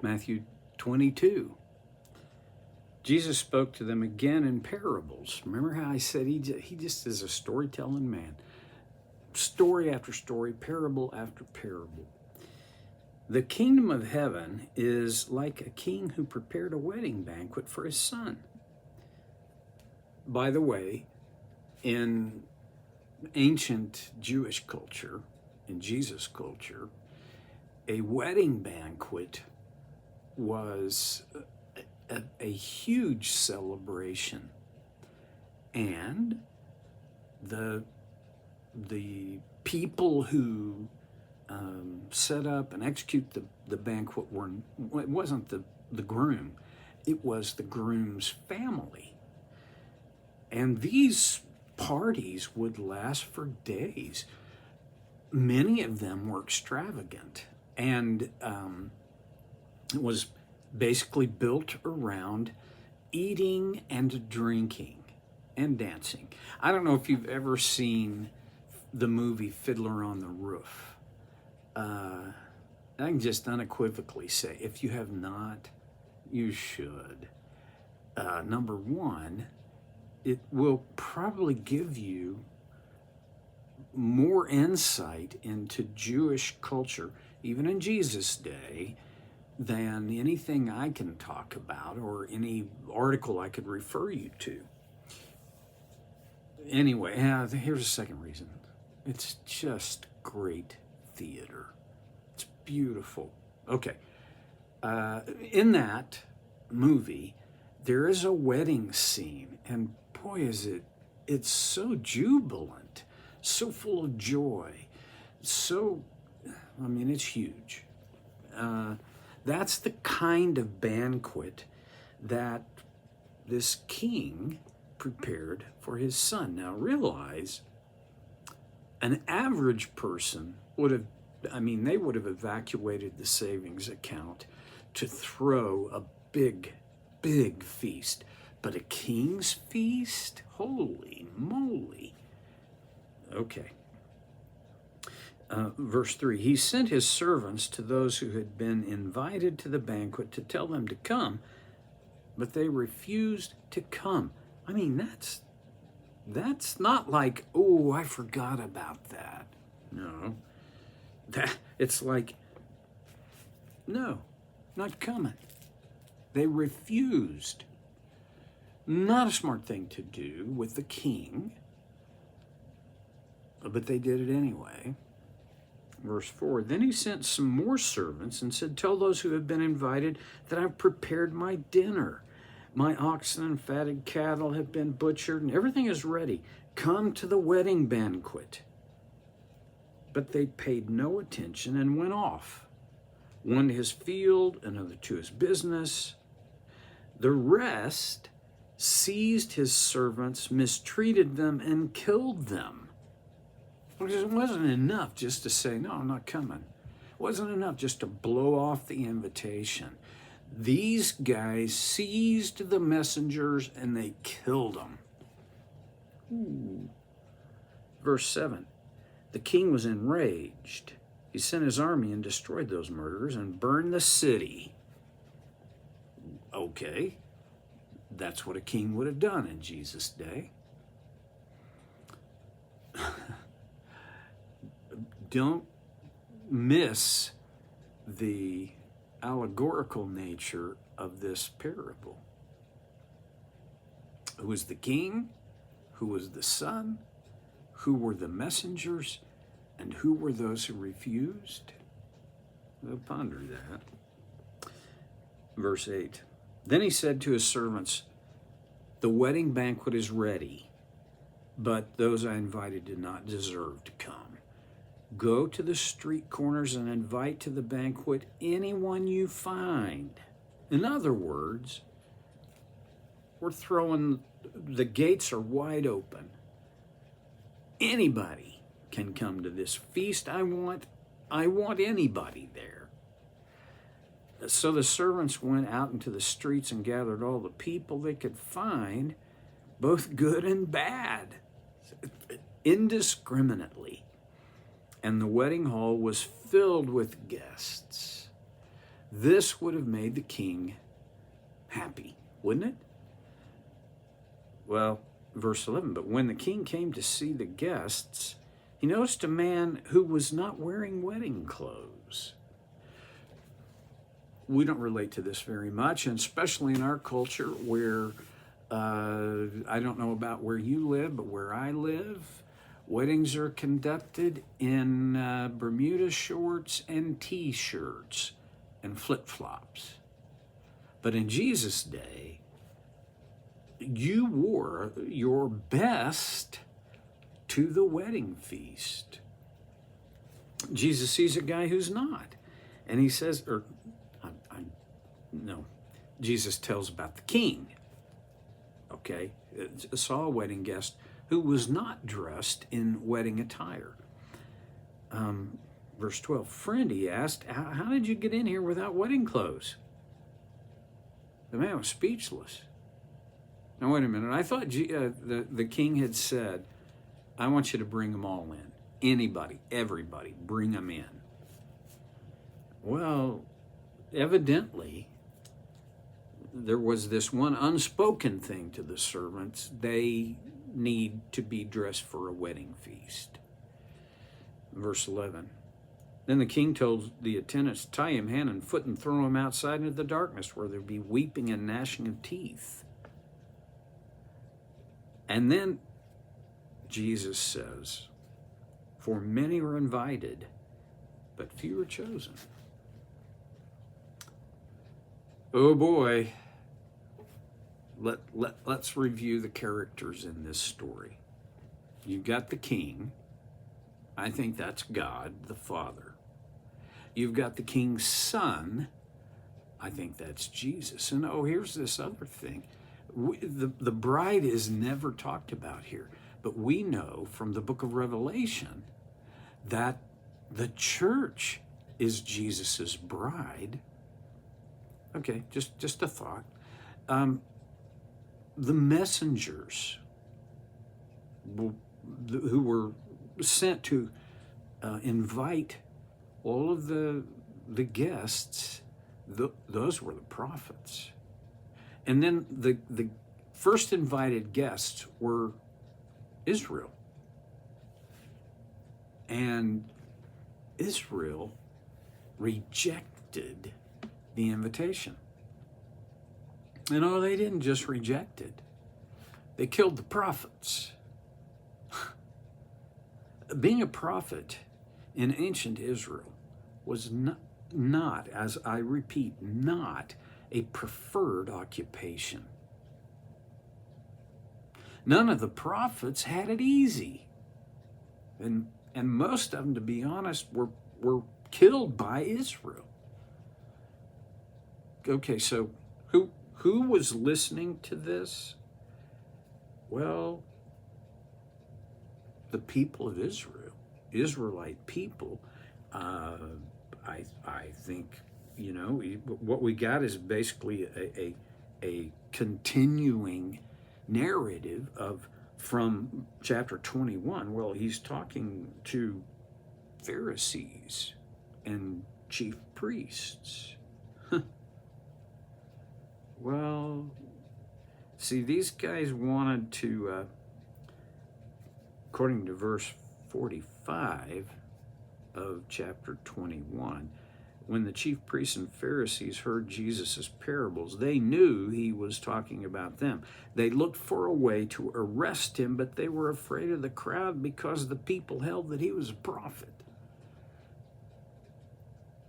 Matthew 22. Jesus spoke to them again in parables. Remember how I said he just is a storytelling man. Story after story, parable after parable. The kingdom of heaven is like a king who prepared a wedding banquet for his son. By the way, in ancient Jewish culture, in Jesus' culture, a wedding banquet was a huge celebration. And the people who set up and execute the banquet it wasn't the groom, it was the groom's family. And these parties would last for days. Many of them were extravagant, and it was basically built around eating and drinking and dancing. I don't know if you've ever seen the movie Fiddler on the Roof. I can just unequivocally say, if you have not, you should. Number one, it will probably give you more insight into Jewish culture, even in Jesus' day, than anything I can talk about or any article I could refer you to. Anyway, here's a second reason. It's just great theater. It's beautiful. Okay. In that movie, there is a wedding scene, and boy, it's so jubilant, so full of joy, it's huge. That's the kind of banquet that this king prepared for his son. Now realize, an average person would have evacuated the savings account to throw a big, big feast. But a king's feast? Holy moly. Okay. Verse 3, he sent his servants to those who had been invited to the banquet to tell them to come, but they refused to come. I mean, that's not like, oh, I forgot about that. No. It's like, no, not coming. They refused. Not a smart thing to do with the king, but they did it anyway. Verse 4, then he sent some more servants and said, tell those who have been invited that I've prepared my dinner. My oxen and fatted cattle have been butchered and everything is ready. Come to the wedding banquet. But they paid no attention and went off. One to his field, another to his business. The rest seized his servants, mistreated them, and killed them. It wasn't enough just to say, no, I'm not coming. It wasn't enough just to blow off the invitation. These guys seized the messengers and they killed them. Ooh. Verse 7, the king was enraged. He sent his army and destroyed those murderers and burned the city. Okay, that's what a king would have done in Jesus' day. Don't miss the allegorical nature of this parable. Who was the king? Who was the son? Who were the messengers? And who were those who refused? We'll ponder that. Verse 8. Then he said to his servants, the wedding banquet is ready, but those I invited did not deserve to come. Go to the street corners and invite to the banquet anyone you find. In other words, the gates are wide open. Anybody can come to this feast. I want anybody there. So the servants went out into the streets and gathered all the people they could find, both good and bad, indiscriminately. And the wedding hall was filled with guests. This would have made the king happy, wouldn't it? Well, verse 11, but when the king came to see the guests, he noticed a man who was not wearing wedding clothes. We don't relate to this very much, and especially in our culture where, I don't know about where you live, but where I live, weddings are conducted in Bermuda shorts and T-shirts and flip-flops. But in Jesus' day, you wore your best to the wedding feast. Jesus sees a guy who's not, and he says, no, Jesus tells about the king, okay? Saw a wedding guest who was not dressed in wedding attire. Verse 12, friend, he asked, how did you get in here without wedding clothes? The man was speechless. Now, wait a minute. I thought the king had said, I want you to bring them all in. Anybody, everybody, bring them in. Well, evidently, there was this one unspoken thing to the servants. They need to be dressed for a wedding feast. Verse 11. Then the king told the attendants to tie him hand and foot and throw him outside into the darkness where there'd be weeping and gnashing of teeth. And then Jesus says, for many are invited, but few are chosen. Oh boy, let's review the characters in this story. You've got the king. I think that's God, the Father. You've got the king's son. I think that's Jesus. And here's this other thing. The bride is never talked about here, but we know from the book of Revelation that the church is Jesus's bride. Okay, just a thought. The messengers who were sent to invite all of the guests, those were the prophets. And then the first invited guests were Israel. And Israel rejected the invitation. And they didn't just reject it. They killed the prophets. Being a prophet in ancient Israel was not, as I repeat, not a preferred occupation. None of the prophets had it easy. And most of them, to be honest, were killed by Israel. Okay, so who was listening to this? Well, the people of Israel, Israelite people. I think, what we got is basically a continuing narrative from chapter 21. Well, he's talking to Pharisees and chief priests. Well, see, these guys wanted to, according to verse 45 of chapter 21, when the chief priests and Pharisees heard Jesus' parables, they knew he was talking about them. They looked for a way to arrest him, but they were afraid of the crowd because the people held that he was a prophet.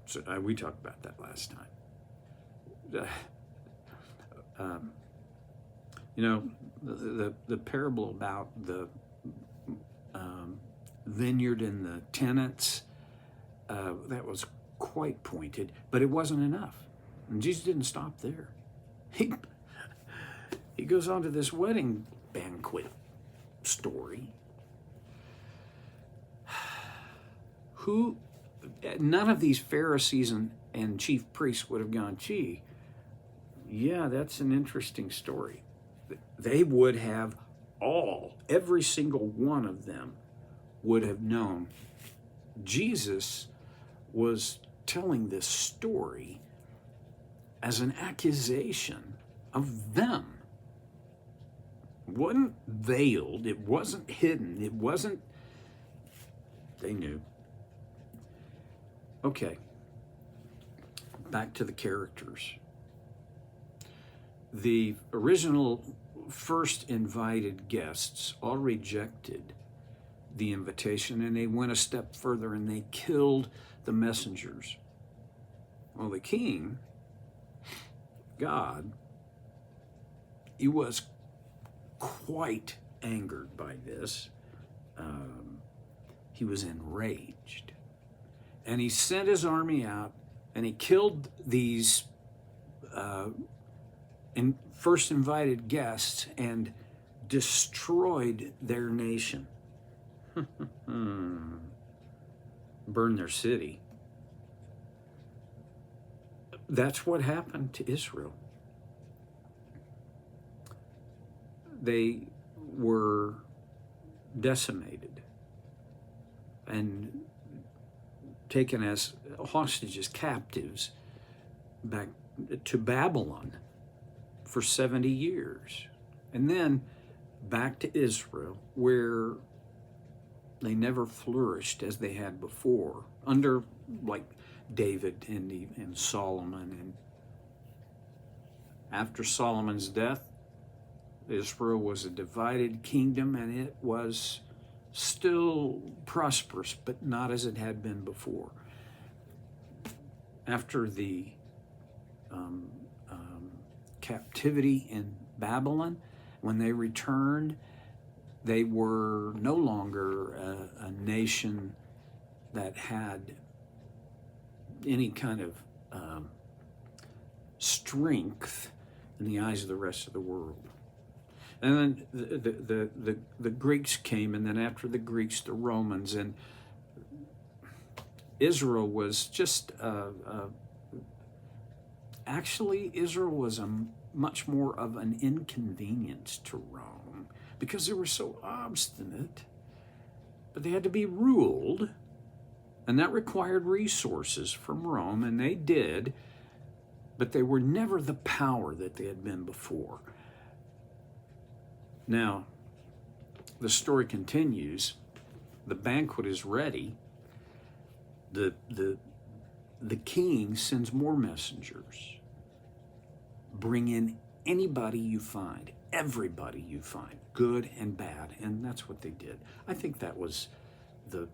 So we talked about that last time. The parable about the vineyard and the tenants, that was quite pointed, but it wasn't enough. And Jesus didn't stop there. He goes on to this wedding banquet story. None of these Pharisees and chief priests would have gone, gee, yeah, that's an interesting story. They would have every single one of them would have known Jesus was telling this story as an accusation of them. It wasn't veiled, it wasn't hidden, it wasn't, they knew. Okay, back to the characters. The original first invited guests all rejected the invitation, and they went a step further and they killed the messengers. Well, the king, God, he was quite angered by this. He was enraged. And he sent his army out and he killed these first invited guests and destroyed their nation. Burned their city. That's what happened to Israel. They were decimated and taken as hostages, captives, back to Babylon for 70 years. And then back to Israel, where they never flourished as they had before, under like David and Solomon. And after Solomon's death, Israel was a divided kingdom, and it was still prosperous, but not as it had been before. After the captivity in Babylon, when they returned, they were no longer a nation that had any kind of strength in the eyes of the rest of the world. And then the Greeks came, and then after the Greeks, the Romans, and Israel was just, actually, Israel was much more of an inconvenience to Rome because they were so obstinate, but they had to be ruled, and that required resources from Rome, and they did, but they were never the power that they had been before. Now, the story continues. The banquet is ready. The king sends more messengers. Bring in anybody you find, everybody you find, good and bad, and that's what they did. I think that was the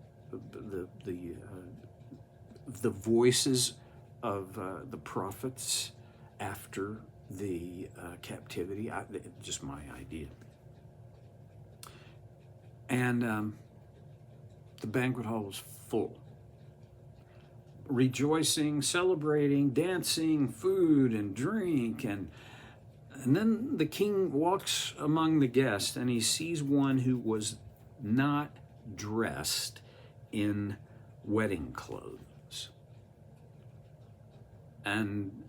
voices of the prophets after the captivity. Just my idea. And the banquet hall was full. Rejoicing, celebrating, dancing, food and drink. And then the king walks among the guests and he sees one who was not dressed in wedding clothes. And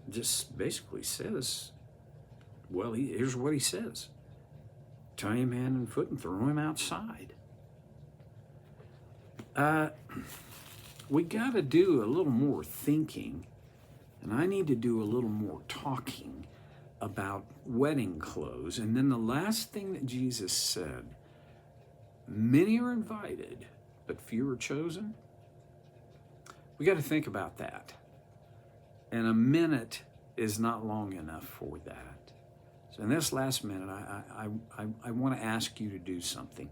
just basically says, well, here's what he says. Tie him hand and foot and throw him outside. We got to do a little more thinking, and I need to do a little more talking about wedding clothes. And then the last thing that Jesus said, many are invited, but few are chosen. We got to think about that. And a minute is not long enough for that. So in this last minute, I want to ask you to do something.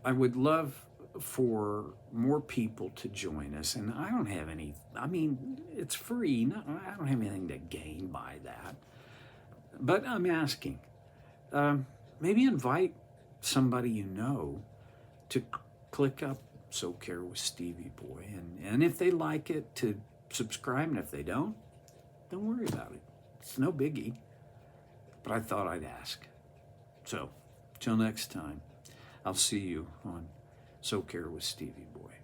I would love for more people to join us, and I don't have any, I mean, it's free. No, I don't have anything to gain by that. But I'm asking, maybe invite somebody you know to click up So Care with Stevie Boy, and if they like it, to subscribe, and if they don't worry about it. It's no biggie. But I thought I'd ask. So, till next time, I'll see you on So Care with Stevie Boy.